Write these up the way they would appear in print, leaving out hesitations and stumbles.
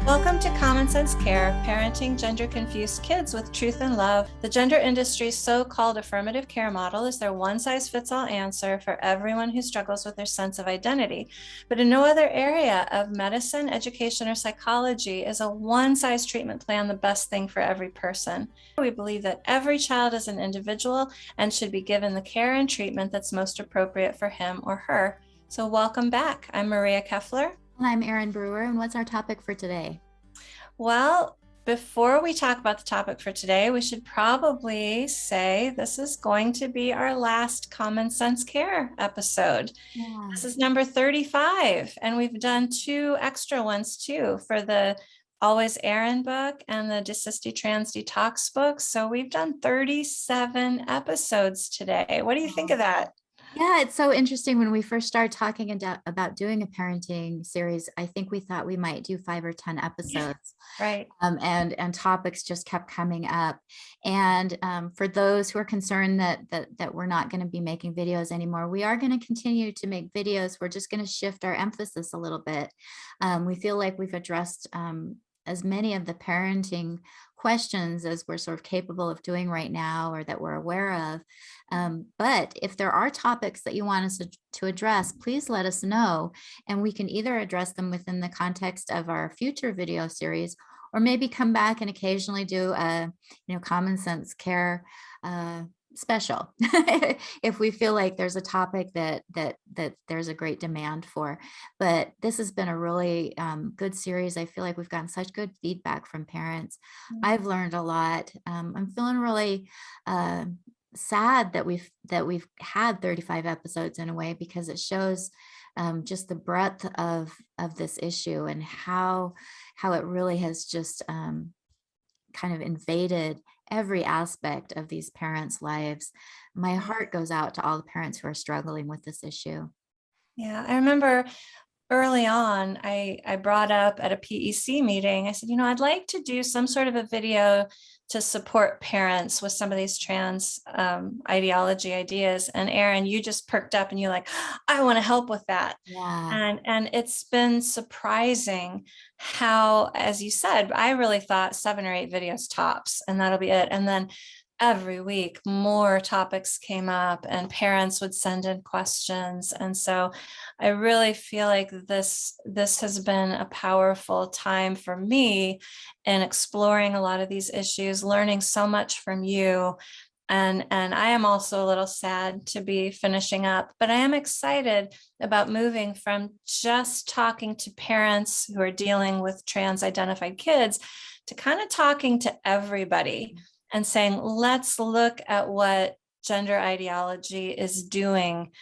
Welcome to Common Sense Care, parenting gender-confused kids with truth and love. The gender industry's so-called affirmative care model is their one-size-fits-all answer for everyone who struggles with their sense of identity. But in no other area of medicine, education, or psychology is a one-size treatment plan the best thing for every person. We believe that every child is an individual and should be given the care and treatment that's most appropriate for him or her. So welcome back. I'm Maria Keffler. And I'm Erin Brewer, and what's our topic for today? Well, before we talk about the topic for today, we should probably say this is going to be our last Common Sense Care episode. Yeah. This is number 35, and we've done two extra ones too for the Always Erin book and the Desisting, Trans, Detox book. So we've done 37 episodes today. What do you think of that? Yeah, it's so interesting. When we first started talking about doing a parenting series, I think we thought we might do 5 or 10 episodes. Right. And topics just kept coming up. And for those who are concerned that we're not going to be making videos anymore, we are going to continue to make videos. We're just going to shift our emphasis a little bit. We feel like we've addressed as many of the parenting questions as we're sort of capable of doing right now or that we're aware of. But if there are topics that you want us to address, please let us know. And we can either address them within the context of our future video series, or maybe come back and occasionally do a Common Sense Care special if we feel like there's a topic that there's a great demand for. But this has been a really good series. I feel like we've gotten such good feedback from parents. I've learned a lot. I'm feeling really sad that we've had 35 episodes in a way, because it shows just the breadth of this issue and how it really has just kind of invaded every aspect of these parents' lives. My heart goes out to all the parents who are struggling with this issue. Yeah, I remember early on, I brought up at a PEC meeting, I said, I'd like to do some sort of a video to support parents with some of these trans ideology ideas. And Erin, you just perked up and you're like, I want to help with that. Yeah. And it's been surprising how, as you said, I really thought 7 or 8 videos tops, and that'll be it. And then every week more topics came up and parents would send in questions. And so I really feel like this has been a powerful time for me in exploring a lot of these issues, learning so much from you. And I am also a little sad to be finishing up, but I am excited about moving from just talking to parents who are dealing with trans identified kids to kind of talking to everybody and saying, let's look at what gender ideology is doing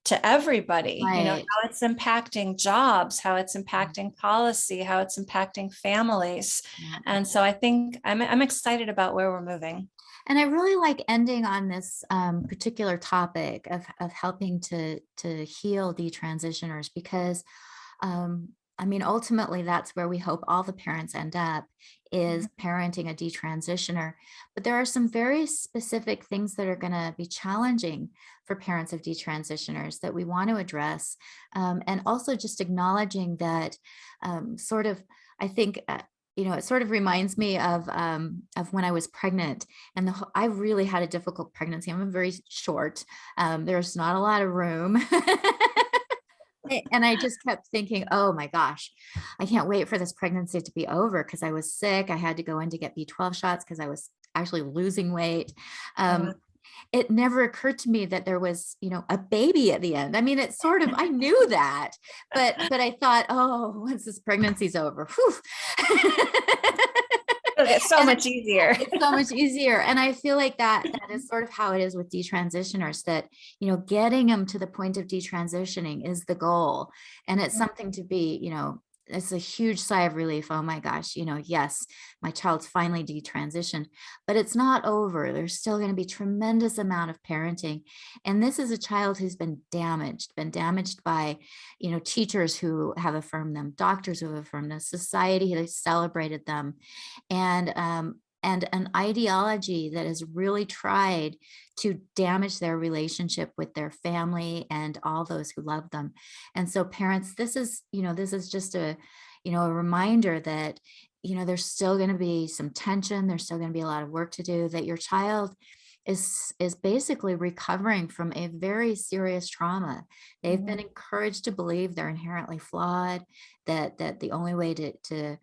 to everybody, Right. how it's impacting jobs, how it's impacting policy, how it's impacting families. Yeah. And so I think I'm excited about where we're moving. And I really like ending on this particular topic of helping to heal detransitioners, because ultimately that's where we hope all the parents end up, is parenting a detransitioner. But there are some very specific things that are going to be challenging for parents of detransitioners that we want to address. And also just acknowledging that I think, it sort of reminds me of when I was pregnant, and I really had a difficult pregnancy. I'm very short. There's not a lot of room. And I just kept thinking, oh my gosh, I can't wait for this pregnancy to be over, because I was sick. I had to go in to get B12 shots because I was actually losing weight. It never occurred to me that there was, a baby at the end. I mean, it's sort of, I knew that, but I thought, oh, once this pregnancy's over, whew. It's so much easier. It's so much easier. And I feel like that is sort of how it is with detransitioners, that, getting them to the point of detransitioning is the goal. And it's something to be, it's a huge sigh of relief. Oh my gosh, yes, my child's finally detransitioned, but it's not over. There's still going to be tremendous amount of parenting. And this is a child who's been damaged by, teachers who have affirmed them, doctors who have affirmed them, society who has celebrated them, and an ideology that has really tried to damage their relationship with their family and all those who love them. And so parents, this is just a reminder that, there's still going to be some tension. There's still going to be a lot of work to do, that your child is basically recovering from a very serious trauma. They've been encouraged to believe they're inherently flawed, that the only way to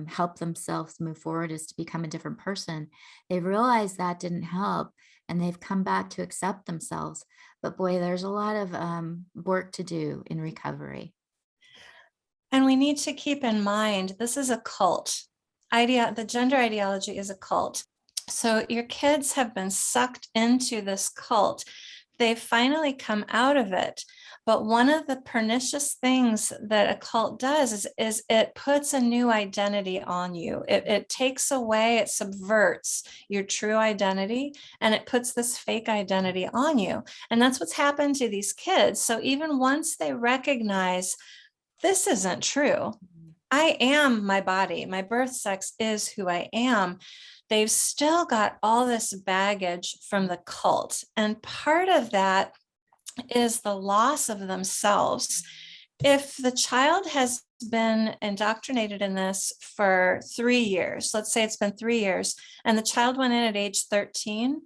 help themselves move forward is to become a different person. They've realized that didn't help, and they've come back to accept themselves. But boy, there's a lot of work to do in recovery. And we need to keep in mind, this is a cult. The gender ideology is a cult. So your kids have been sucked into this cult. They've finally come out of it. But one of the pernicious things that a cult does is it puts a new identity on you. It takes away, it subverts your true identity, and it puts this fake identity on you. And that's what's happened to these kids. So even once they recognize this isn't true, I am my body, my birth sex is who I am, they've still got all this baggage from the cult. And part of that is the loss of themselves. If the child has been indoctrinated in this for 3 years, let's say it's been 3 years, and the child went in at age 13,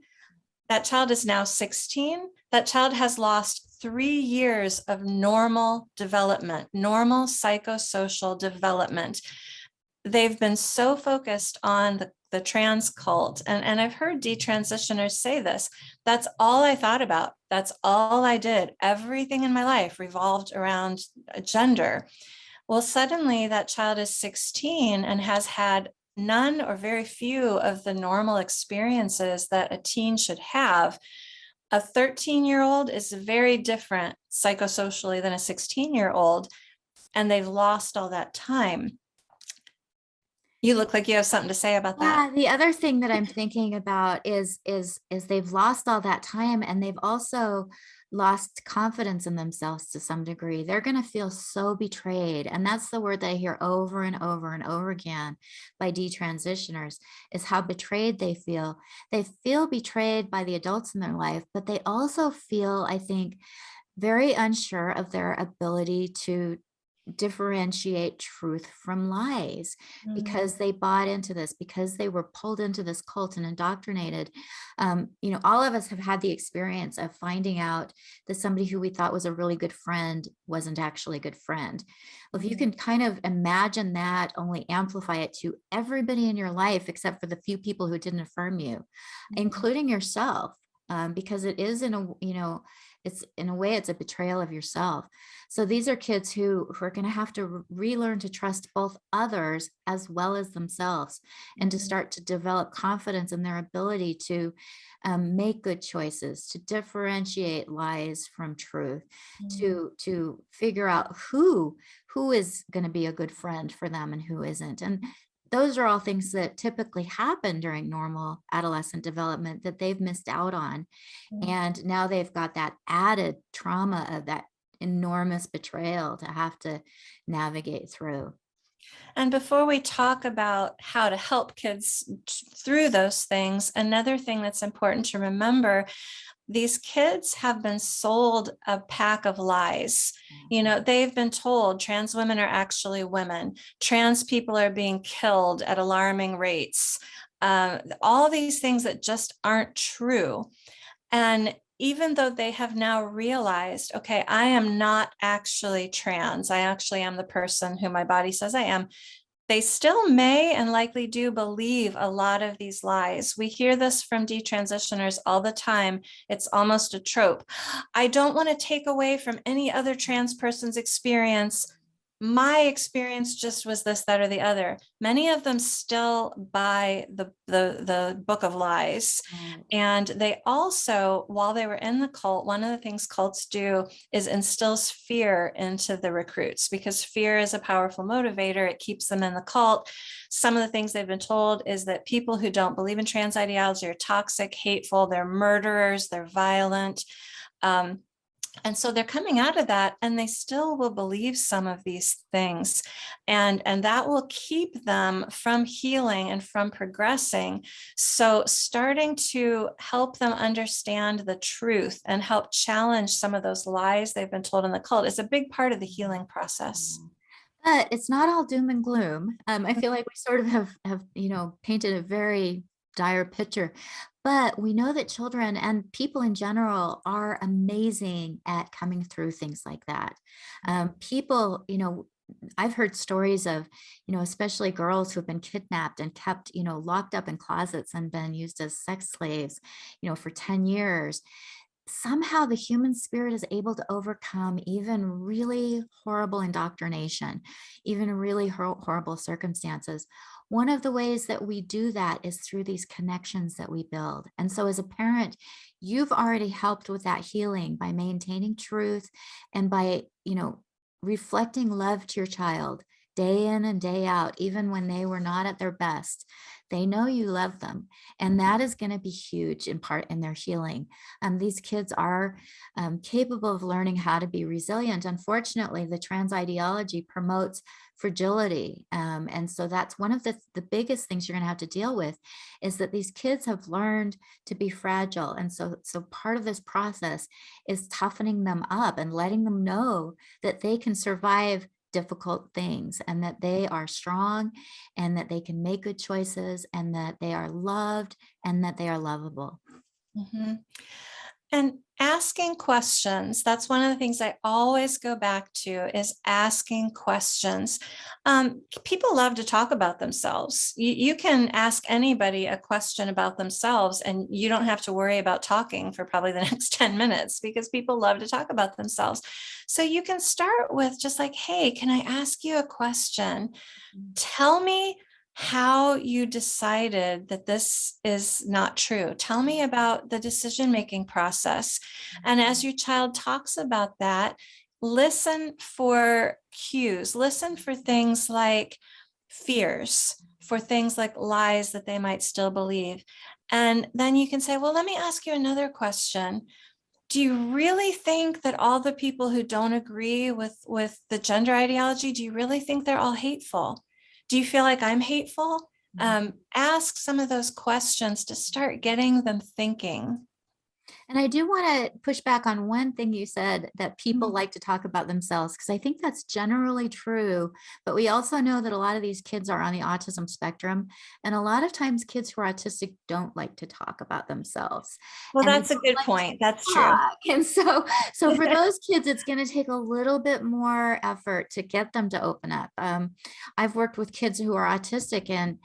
that child is now 16, that child has lost 3 years of normal development, normal psychosocial development. They've been so focused on the trans cult. And I've heard detransitioners say this. That's all I thought about. That's all I did. Everything in my life revolved around gender. Well, suddenly that child is 16 and has had none or very few of the normal experiences that a teen should have. A 13-year-old is very different psychosocially than a 16-year-old, and they've lost all that time. You look like you have something to say about that. Yeah, the other thing that I'm thinking about is they've lost all that time, and they've also lost confidence in themselves to some degree. They're going to feel so betrayed. And that's the word that I hear over and over and over again by detransitioners, is how betrayed they feel. They feel betrayed by the adults in their life, but they also feel, I think, very unsure of their ability to differentiate truth from lies, because they bought into this, because they were pulled into this cult and indoctrinated. All of us have had the experience of finding out that somebody who we thought was a really good friend wasn't actually a good friend. Well, if you can kind of imagine that, only amplify it to everybody in your life except for the few people who didn't affirm you, including yourself, because it is it's in a way, it's a betrayal of yourself. So these are kids who are going to have to relearn to trust both others as well as themselves, and to start to develop confidence in their ability to make good choices, to differentiate lies from truth, to figure out who is going to be a good friend for them and who isn't. And those are all things that typically happen during normal adolescent development that they've missed out on. And now they've got that added trauma of that enormous betrayal to have to navigate through. And before we talk about how to help kids through those things, another thing that's important to remember, these kids have been sold a pack of lies. They've been told trans women are actually women. Trans people are being killed at alarming rates. All these things that just aren't true. And even though they have now realized, okay, I am not actually trans, I actually am the person who my body says I am, they still may and likely do believe a lot of these lies. We hear this from detransitioners all the time. It's almost a trope. I don't want to take away from any other trans person's experience. My experience just was this, that, or the other. Many of them still buy the book of lies. And they also, while they were in the cult, one of the things cults do is instills fear into the recruits, because fear is a powerful motivator. It keeps them in the cult. Some of the things they've been told is that people who don't believe in trans ideology are toxic, hateful, they're murderers, they're violent. And so they're coming out of that, and they still will believe some of these things. And that will keep them from healing and from progressing. So starting to help them understand the truth and help challenge some of those lies they've been told in the cult is a big part of the healing process. But it's not all doom and gloom. I feel like we sort of have, painted a very dire picture, but we know that children and people in general are amazing at coming through things like that. People, I've heard stories of, especially girls who've been kidnapped and kept, locked up in closets and been used as sex slaves, for 10 years. Somehow the human spirit is able to overcome even really horrible indoctrination, even really horrible circumstances. One of the ways that we do that is through these connections that we build. And so as a parent, you've already helped with that healing by maintaining truth and by, reflecting love to your child day in and day out, even when they were not at their best. They know you love them. And that is going to be huge in part in their healing. These kids are capable of learning how to be resilient. Unfortunately, the trans ideology promotes fragility. And so that's one of the biggest things you're going to have to deal with is that these kids have learned to be fragile. And so part of this process is toughening them up and letting them know that they can survive difficult things and that they are strong and that they can make good choices and that they are loved and that they are lovable. Mhm. And asking questions, that's one of the things I always go back to is asking questions. People love to talk about themselves. You can ask anybody a question about themselves and you don't have to worry about talking for probably the next 10 minutes because people love to talk about themselves. So you can start with just like, hey, can I ask you a question? Tell me how you decided that this is not true. Tell me about the decision-making process. And as your child talks about that, listen for cues, listen for things like fears, for things like lies that they might still believe. And then you can say, well, let me ask you another question. Do you really think that all the people who don't agree with the gender ideology, do you really think they're all hateful? Do you feel like I'm hateful? Ask some of those questions to start getting them thinking. And I do want to push back on one thing you said that people Mm. like to talk about themselves, because I think that's generally true. But we also know that a lot of these kids are on the autism spectrum. And a lot of times kids who are autistic don't like to talk about themselves. Well, And they that's a don't good like to point. That's true. talk. And so for those kids, it's going to take a little bit more effort to get them to open up. I've worked with kids who are autistic and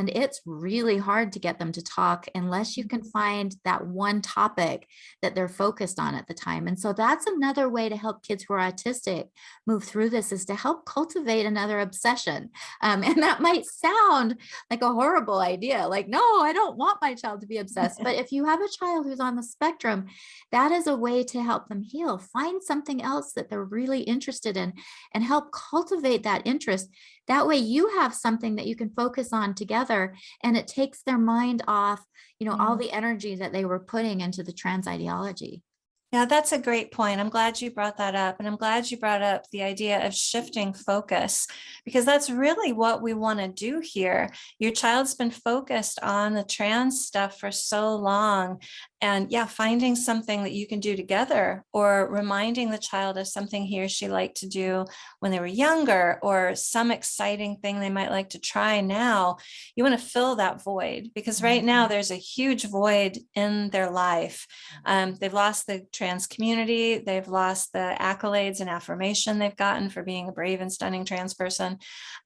it's really hard to get them to talk unless you can find that one topic that they're focused on at the time. And so that's another way to help kids who are autistic move through this, is to help cultivate another obsession. And that might sound like a horrible idea. Like, no, I don't want my child to be obsessed. But if you have a child who's on the spectrum, that is a way to help them heal. Find something else that they're really interested in and help cultivate that interest. That way you have something that you can focus on together, and it takes their mind off, all Mm. the energy that they were putting into the trans ideology. Yeah, that's a great point. I'm glad you brought that up. And I'm glad you brought up the idea of shifting focus, because that's really what we want to do here. Your child's been focused on the trans stuff for so long. And yeah, finding something that you can do together, or reminding the child of something he or she liked to do when they were younger, or some exciting thing they might like to try now. You want to fill that void, because right now there's a huge void in their life. They've lost the trans community. They've lost the accolades and affirmation they've gotten for being a brave and stunning trans person.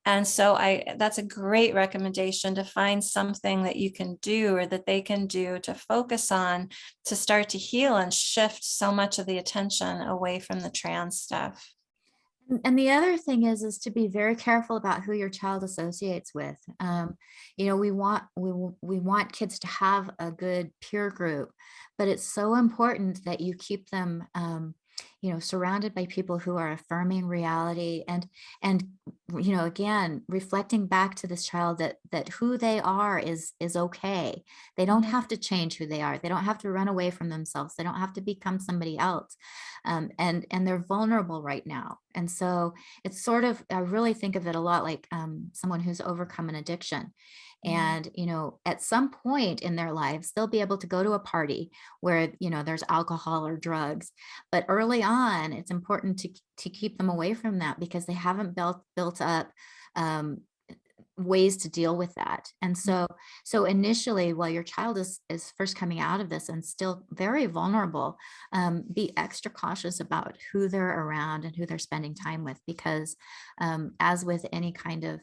And so that's a great recommendation, to find something that you can do or that they can do to focus on, to start to heal and shift so much of the attention away from the trans stuff. And the other thing is to be very careful about who your child associates with. We want kids to have a good peer group, but it's so important that you keep them, surrounded by people who are affirming reality and again, reflecting back to this child that who they are is okay. They don't Mhm. have to change who they are. They don't have to run away from themselves. They don't have to become somebody else. And they're vulnerable right now. And so it's sort of, I really think of it a lot like someone who's overcome an addiction. And, at some point in their lives, they'll be able to go to a party where, there's alcohol or drugs. But early on, it's important to keep them away from that because they haven't built up um, ways to deal with that. And so initially, while your child is first coming out of this and still very vulnerable, be extra cautious about who they're around and who they're spending time with, because as with any kind of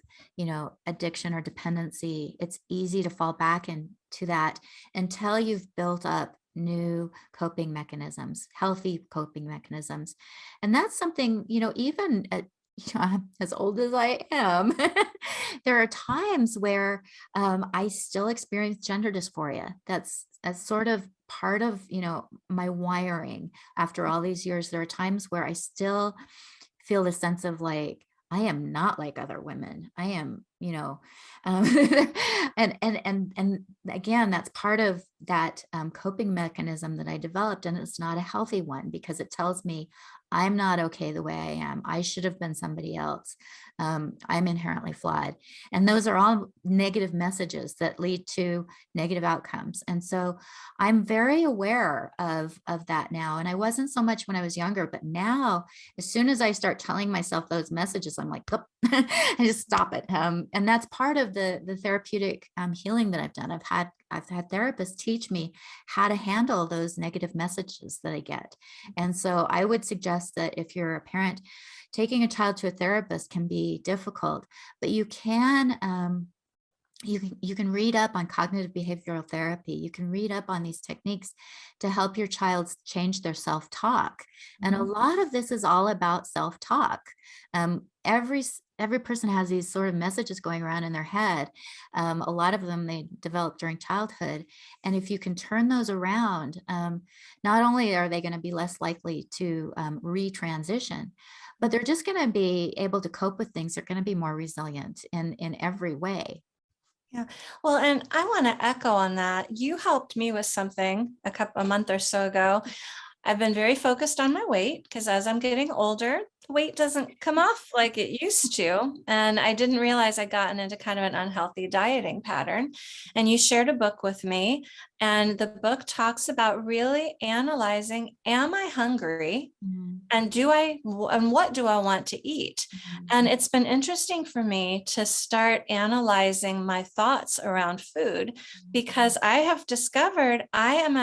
addiction or dependency, it's easy to fall back into that until you've built up new coping mechanisms, healthy coping mechanisms. And that's something, even at I'm as old as I am, there are times where I still experience gender dysphoria. That's sort of part of, my wiring. After all these years, there are times where I still feel the sense of like, I am not like other women. I am, um, and again, that's part of that coping mechanism that I developed, and it's not a healthy one because it tells me I'm not okay the way I am. I should have been somebody else. I'm inherently flawed, and those are all negative messages that lead to negative outcomes. And so, I'm very aware of that now, and I wasn't so much when I was younger, but now, as soon as I start telling myself those messages, I'm like, oh, I just stop it. And that's part of the therapeutic healing that I've done. I've had therapists teach me how to handle those negative messages that I get. And so I would suggest that if you're a parent, taking a child to a therapist can be difficult, but you can read up on cognitive behavioral therapy. You can read up on these techniques to help your child change their self-talk. And a lot of this is all about self-talk. Every person has these sort of messages going around in their head. A lot of them they develop during childhood. And if you can turn those around, not only are they going to be less likely to retransition, but they're just going to be able to cope with things. They're going to be more resilient in every way. Yeah. Well, and I want to echo on that. You helped me with something a month or so ago. I've been very focused on my weight because as I'm getting older, the weight doesn't come off like it used to. And I didn't realize I'd gotten into kind of an unhealthy dieting pattern. And you shared a book with me, and the book talks about really analyzing, am I hungry? Mhm. And what do I want to eat? And it's been interesting for me to start analyzing my thoughts around food because I have discovered I am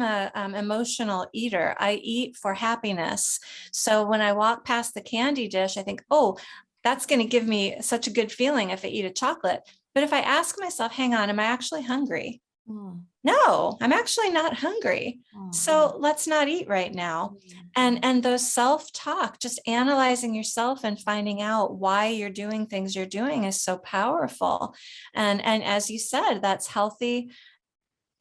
a emotional eater. I eat for happiness. So when I walk past the candy dish, I think, oh, that's going to give me such a good feeling if I eat a chocolate. But if I ask myself, hang on, am I actually hungry? Oh, No, I'm actually not hungry. oh, So let's not eat right now. And those self-talk, just analyzing yourself and finding out why you're doing things you're doing is so powerful. And as you said, that's healthy,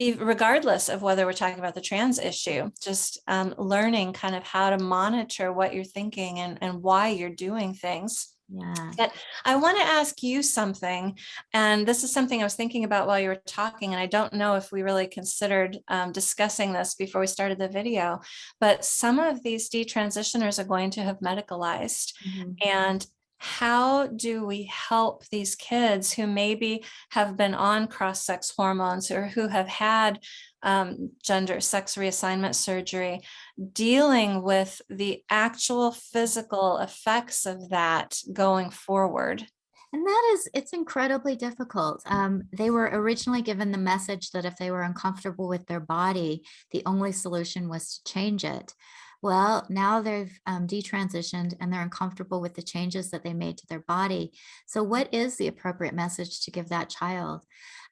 regardless of whether we're talking about the trans issue, just learning kind of how to monitor what you're thinking and why you're doing things. yeah. But I want to ask you something, and this is something I was thinking about while you were talking, and I don't know if we really considered discussing this before we started the video, but some of these detransitioners are going to have medicalized. Mhm. And how do we help these kids who maybe have been on cross-sex hormones or who have had gender sex reassignment surgery, dealing with the actual physical effects of that going forward? And it's incredibly difficult. They were originally given the message that if they were uncomfortable with their body, the only solution was to change it. Well, now they've detransitioned and they're uncomfortable with the changes that they made to their body. So, what is the appropriate message to give that child?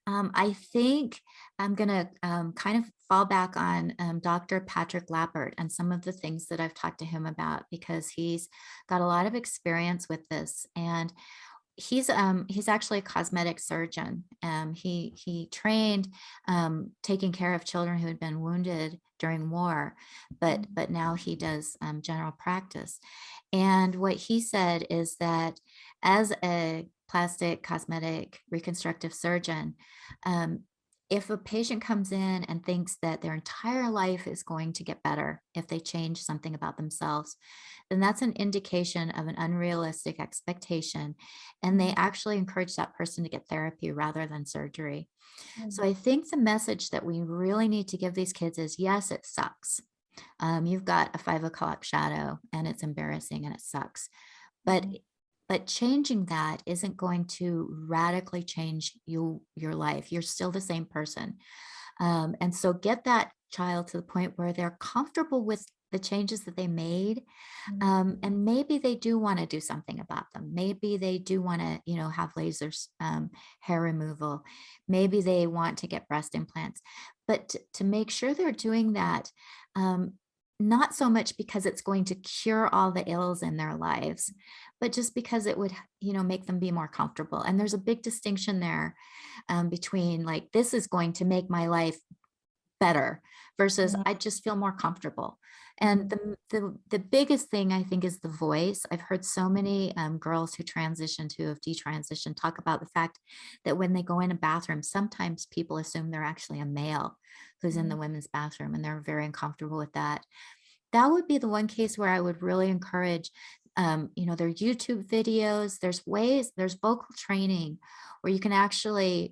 I think I'm going to kind of fall back on Dr. Patrick Lappert and some of the things that I've talked to him about because he's got a lot of experience with this. And he's actually a cosmetic surgeon. He trained taking care of children who had been wounded during war, but now he does general practice. And what he said is that as a plastic cosmetic reconstructive surgeon, um, if a patient comes in and thinks that their entire life is going to get better if they change something about themselves, then that's an indication of an unrealistic expectation. And they actually encourage that person to get therapy rather than surgery. So I think the message that we really need to give these kids is, yes, it sucks. You've got a 5 o'clock shadow and it's embarrassing and it sucks. But changing that isn't going to radically change your life. You're still the same person. And so get that child to the point where they're comfortable with the changes that they made. And maybe they do want to do something about them. Maybe they do want to, have lasers, hair removal. Maybe they want to get breast implants. But to make sure they're doing that, not so much because it's going to cure all the ills in their lives, but just because it would, make them be more comfortable. And there's a big distinction there between like, this is going to make my life better versus I just feel more comfortable. And the biggest thing I think is the voice. I've heard so many girls who transition to have detransitioned talk about the fact that when they go in a bathroom, sometimes people assume they're actually a male who's in the women's bathroom, and they're very uncomfortable with that. That would be the one case where I would really encourage, their YouTube videos. There's vocal training where you can actually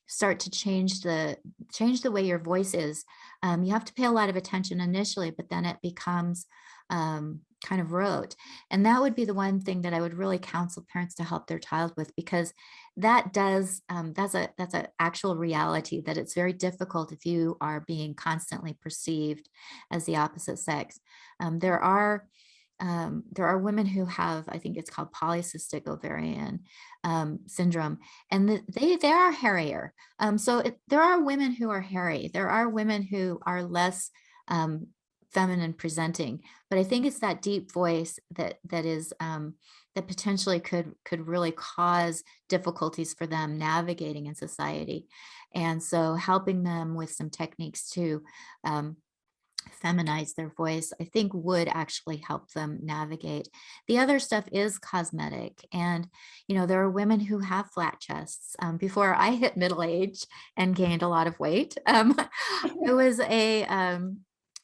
start to change the way your voice is. You have to pay a lot of attention initially, but then it becomes kind of rote. And that would be the one thing that I would really counsel parents to help their child with, because that's a actual reality, that it's very difficult if you are being constantly perceived as the opposite sex. There are women who have, I think it's called polycystic ovarian syndrome, and they are hairier. There are women who are hairy. There are women who are less feminine presenting, but I think it's that deep voice that is that potentially could really cause difficulties for them navigating in society. And so helping them with some techniques to feminize their voice, I think would actually help them navigate. The other stuff is cosmetic. And, there are women who have flat chests. Before I hit middle age and gained a lot of weight,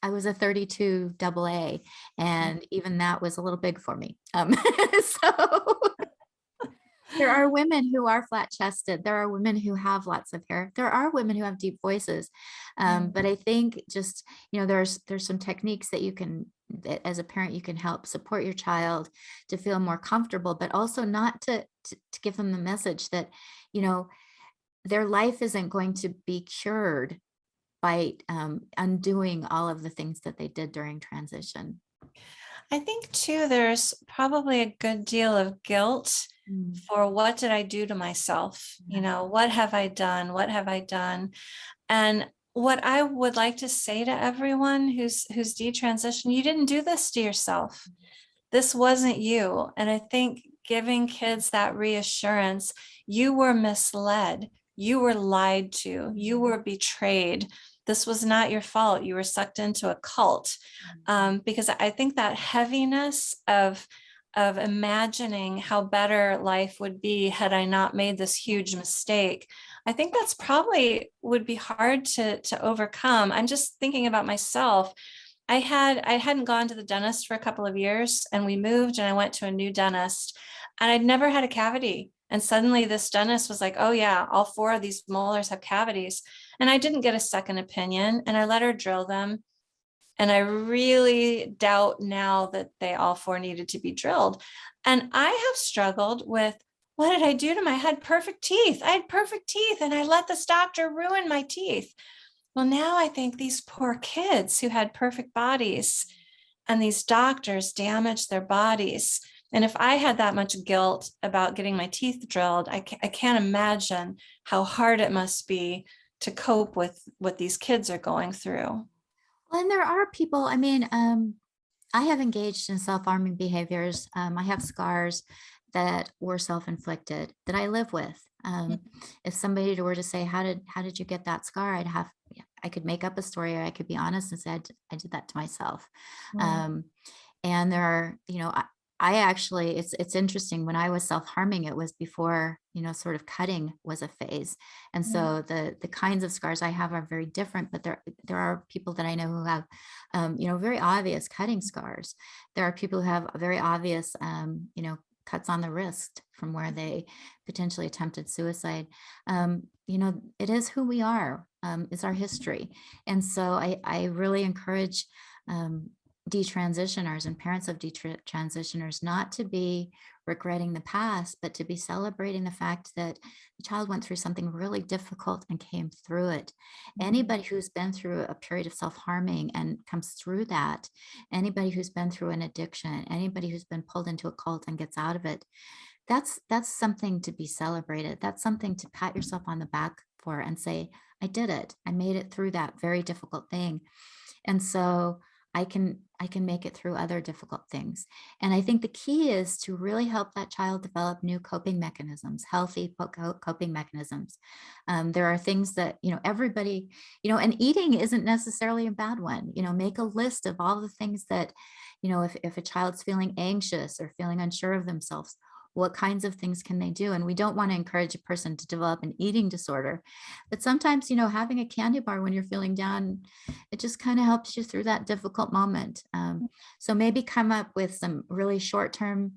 I was a 32 AA, and even that was a little big for me. So there are women who are flat chested. There are women who have lots of hair. There are women who have deep voices. But I think just, there's some techniques that as a parent, you can help support your child to feel more comfortable, but also not to give them the message that, their life isn't going to be cured by undoing all of the things that they did during transition. I think too, there's probably a good deal of guilt for what did I do to myself? What have I done? What have I done? And what I would like to say to everyone who's detransitioned, you didn't do this to yourself. This wasn't you. And I think giving kids that reassurance, you were misled, you were lied to, you were betrayed. This was not your fault. You were sucked into a cult. Because I think that heaviness of imagining how better life would be had I not made this huge mistake, I think that's probably would be hard to overcome. I'm just thinking about myself. I hadn't gone to the dentist for a couple of years, and we moved and I went to a new dentist, and I'd never had a cavity. And suddenly this dentist was like, oh yeah, all 4 of these molars have cavities. And I didn't get a second opinion, and I let her drill them. And I really doubt now that they all 4 needed to be drilled. And I have struggled with, what did I do to my head? Perfect teeth. I had perfect teeth, and I let this doctor ruin my teeth. Well, now I think these poor kids who had perfect bodies, and these doctors damaged their bodies. And if I had that much guilt about getting my teeth drilled, I can't imagine how hard it must be to cope with what these kids are going through. Well, and there are people, I have engaged in self-harming behaviors. I have scars that were self-inflicted that I live with. If somebody were to say, how did you get that scar? I could make up a story, or I could be honest and say, I did that to myself. And there are, I actually, it's interesting. When I was self-harming, it was before, sort of cutting was a phase. And Mm, so the kinds of scars I have are very different, but there are people that I know who have, very obvious cutting scars. There are people who have very obvious, cuts on the wrist from where they potentially attempted suicide. It is who we are, it's our history. And so I really encourage, detransitioners and parents of detransitioners not to be regretting the past, but to be celebrating the fact that the child went through something really difficult and came through it. Anybody who's been through a period of self-harming and comes through that, anybody who's been through an addiction, anybody who's been pulled into a cult and gets out of it, that's something to be celebrated. That's something to pat yourself on the back for and say, I did it. I made it through that very difficult thing. And so I can make it through other difficult things. And I think the key is to really help that child develop new coping mechanisms, healthy coping mechanisms. There are things that, everybody, and eating isn't necessarily a bad one. Make a list of all the things that, if a child's feeling anxious or feeling unsure of themselves, what kinds of things can they do? And we don't want to encourage a person to develop an eating disorder, but sometimes, having a candy bar when you're feeling down, it just kind of helps you through that difficult moment. So maybe come up with some really short-term,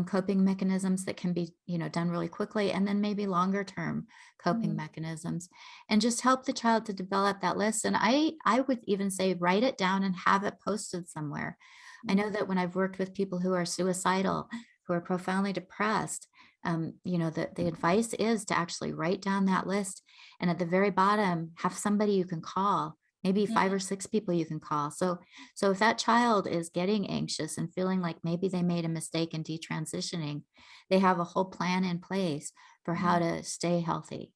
coping mechanisms that can be, done really quickly, and then maybe longer-term coping mechanisms, and just help the child to develop that list. And I would even say write it down and have it posted somewhere. I know that when I've worked with people who are suicidal, who are profoundly depressed, the advice is to actually write down that list, and at the very bottom, have somebody you can call, maybe 5 or 6 people you can call. So if that child is getting anxious and feeling like maybe they made a mistake in detransitioning, they have a whole plan in place for how to stay healthy.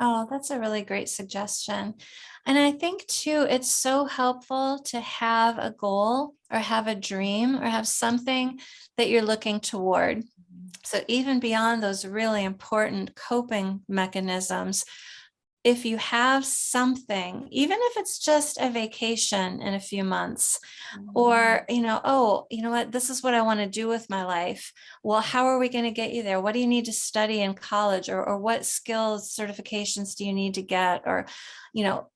Oh, that's a really great suggestion. And I think too, it's so helpful to have a goal or have a dream or have something that you're looking toward. So even beyond those really important coping mechanisms, if you have something, even if it's just a vacation in a few months, or, oh, you know what, this is what I want to do with my life. Well, how are we going to get you there? What do you need to study in college? Or what skills, certifications do you need to get? Or,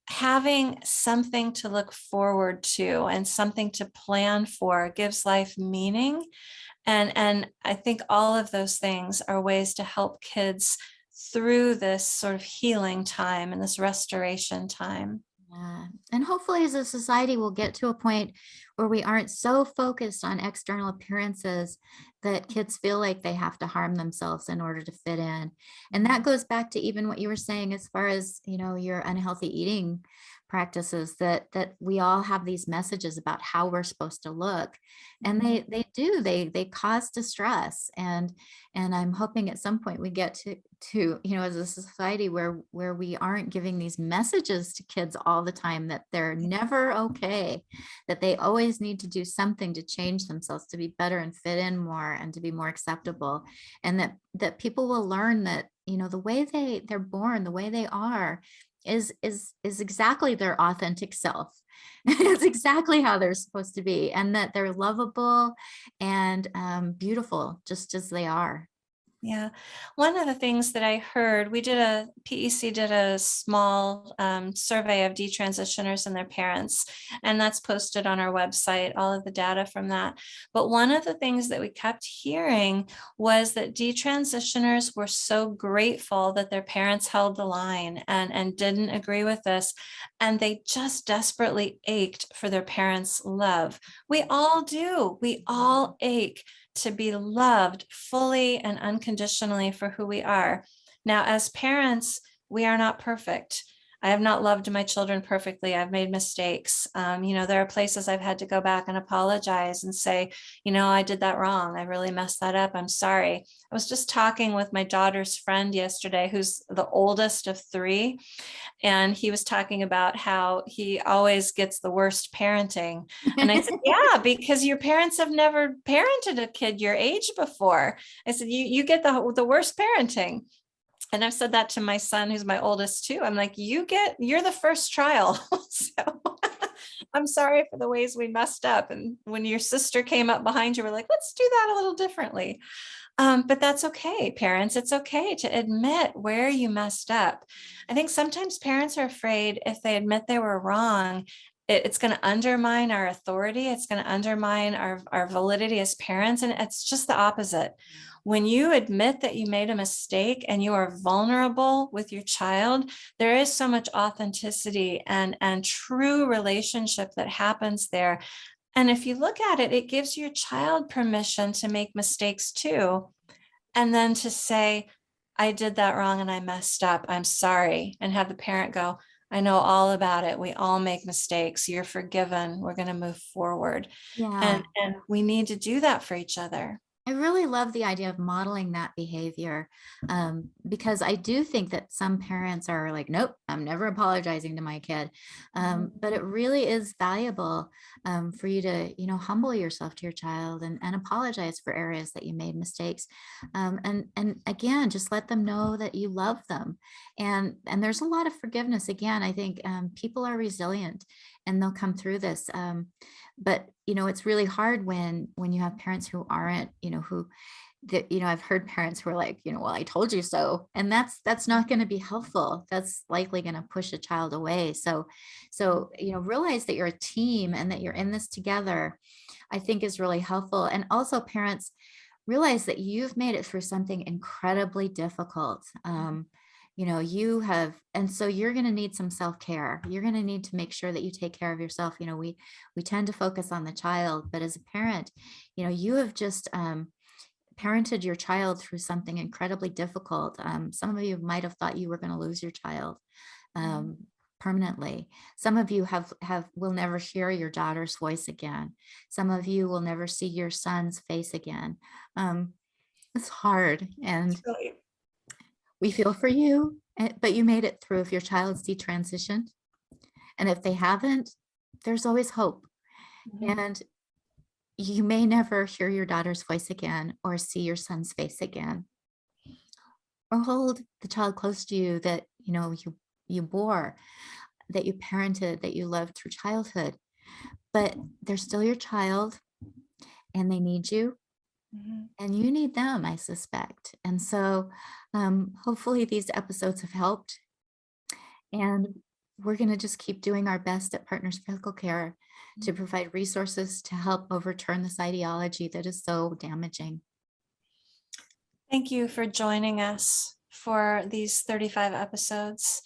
having something to look forward to and something to plan for gives life meaning. And I think all of those things are ways to help kids through this sort of healing time and this restoration time. Yeah. And hopefully as a society, we'll get to a point where we aren't so focused on external appearances that kids feel like they have to harm themselves in order to fit in. And that goes back to even what you were saying as far as, your unhealthy eating practices, that we all have these messages about how we're supposed to look. And they cause distress. And I'm hoping at some point we get to as a society where we aren't giving these messages to kids all the time, that they're never okay, that they always need to do something to change themselves, to be better and fit in more and to be more acceptable. And that people will learn that, the way they're born, the way they are is exactly their authentic self. It's exactly how they're supposed to be, and that they're lovable and beautiful just as they are. Yeah. One of the things that I heard, PEC did a small survey of detransitioners and their parents, and that's posted on our website, all of the data from that. But one of the things that we kept hearing was that detransitioners were so grateful that their parents held the line and didn't agree with this. And they just desperately ached for their parents' love. We all do. We all ache to be loved fully and unconditionally for who we are. Now, as parents, we are not perfect. I have not loved my children perfectly. I've made mistakes. There are places I've had to go back and apologize and say, I did that wrong. I really messed that up. I'm sorry. I was just talking with my daughter's friend yesterday, who's the oldest of 3. And he was talking about how he always gets the worst parenting. And I said, yeah, because your parents have never parented a kid your age before. I said, you get the worst parenting. And I've said that to my son, who's my oldest too. I'm like, you're the first trial. So I'm sorry for the ways we messed up. And when your sister came up behind you, we're like, let's do that a little differently. But that's okay, parents. It's okay to admit where you messed up. I think sometimes parents are afraid if they admit they were wrong, it's going to undermine our authority. It's going to undermine our validity as parents. And it's just the opposite. When you admit that you made a mistake and you are vulnerable with your child, there is so much authenticity and true relationship that happens there. And if you look at it, it gives your child permission to make mistakes too. And then to say, I did that wrong and I messed up. I'm sorry. And have the parent go, I know all about it. We all make mistakes. You're forgiven. We're going to move forward. Yeah. And we need to do that for each other. I really love the idea of modeling that behavior, because I do think that some parents are like, nope, I'm never apologizing to my kid. But it really is valuable for you to, humble yourself to your child and apologize for areas that you made mistakes. And again, just let them know that you love them. And there's a lot of forgiveness. Again, I think people are resilient and they'll come through this. But it's really hard when you have parents who aren't, who that, I've heard parents who are like, well, I told you so. And that's not going to be helpful. That's likely going to push a child away. So, realize that you're a team and that you're in this together, I think is really helpful. And also parents realize that you've made it through something incredibly difficult. You have, and so you're going to need some self-care. You're going to need to make sure that you take care of yourself. We tend to focus on the child, but as a parent, you have just parented your child through something incredibly difficult. Some of you might have thought you were going to lose your child permanently. Some of you will never hear your daughter's voice again. Some of you will never see your son's face again. It's hard, and Really. we feel for you, but you made it through. If your child's detransitioned, and if they haven't, there's always hope. And you may never hear your daughter's voice again or see your son's face again, or hold the child close to you that you bore, that you parented, that you loved through childhood. But they're still your child and they need you. And you need them, I suspect. And so hopefully these episodes have helped. And we're going to just keep doing our best at Partners Physical Care to provide resources to help overturn this ideology that is so damaging. Thank you for joining us for these 35 episodes.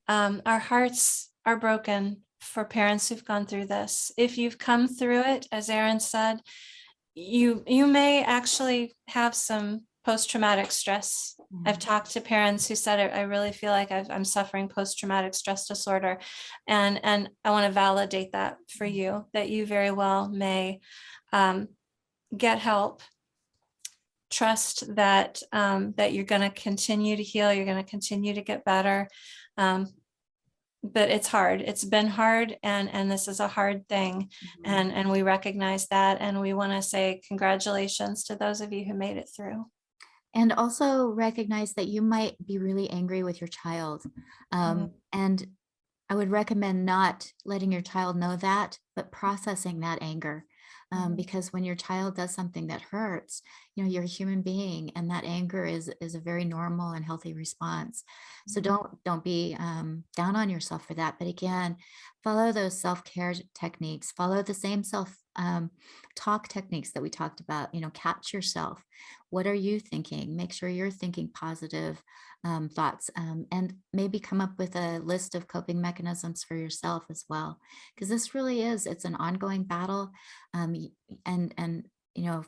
Our hearts are broken for parents who've gone through this. If you've come through it, as Erin said, you may actually have some post-traumatic stress. I've talked to parents who said, I really feel like I'm suffering post-traumatic stress disorder. And I want to validate that for you, that you very well may get help. Trust that that you're going to continue to heal, you're going to continue to get better. But it's hard. It's been hard, and this is a hard thing. And we recognize that, and we want to say congratulations to those of you who made it through. And also recognize that you might be really angry with your child. And I would recommend not letting your child know that, but processing that anger. Because when your child does something that hurts, you're a human being, and that anger is a very normal and healthy response. So don't be down on yourself for that. But again, follow those self-care techniques, follow the same talk techniques that we talked about. Catch yourself. What are you thinking? Make sure you're thinking positive thoughts, and maybe come up with a list of coping mechanisms for yourself as well, because this really it's an ongoing battle. And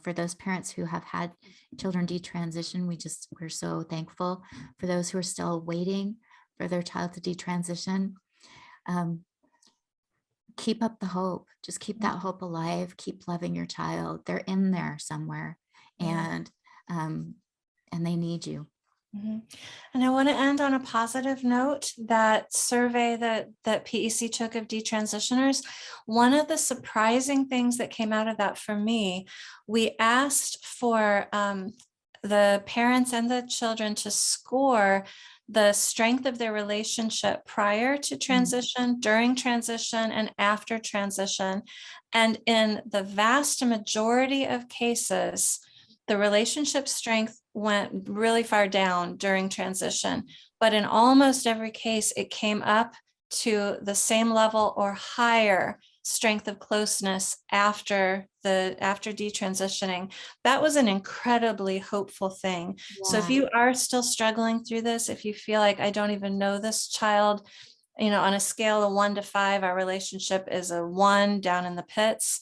for those parents who have had children detransition, we're so thankful. For those who are still waiting for their child to detransition, keep up the hope. Just keep that hope alive. Keep loving your child. They're in there somewhere, and they need you. And I want to end on a positive note. That survey that PEC took of detransitioners, one of the surprising things that came out of that for me, we asked for the parents and the children to score the strength of their relationship prior to transition, during transition, and after transition. And in the vast majority of cases, the relationship strength went really far down during transition, but in almost every case, it came up to the same level or higher strength of closeness after detransitioning. That was an incredibly hopeful thing. So if Yeah. you are still struggling through this, if you feel like I don't even know this child, on a scale of 1 to 5, our relationship is a 1 down in the pits.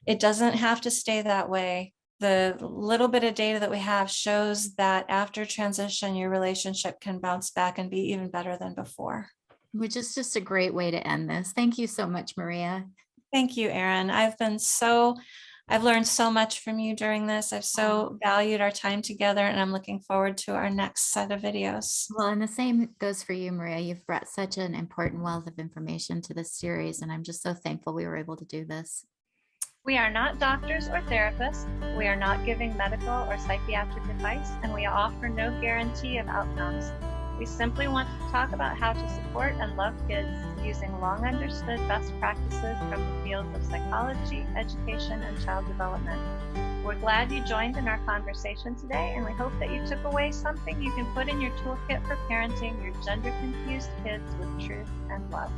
It doesn't have to stay that way. The little bit of data that we have shows that after transition, your relationship can bounce back and be even better than before. Which is just a great way to end this. Thank you so much, Maria. Thank you, Erin. I've learned so much from you during this. I've so valued our time together, and I'm looking forward to our next set of videos. Well, and the same goes for you, Maria. You've brought such an important wealth of information to this series, and I'm just so thankful we were able to do this. We are not doctors or therapists. We are not giving medical or psychiatric advice, and we offer no guarantee of outcomes. We simply want to talk about how to support and love kids using long understood best practices from the fields of psychology, education, and child development. We're glad you joined in our conversation today, and we hope that you took away something you can put in your toolkit for parenting your gender-confused kids with truth and love.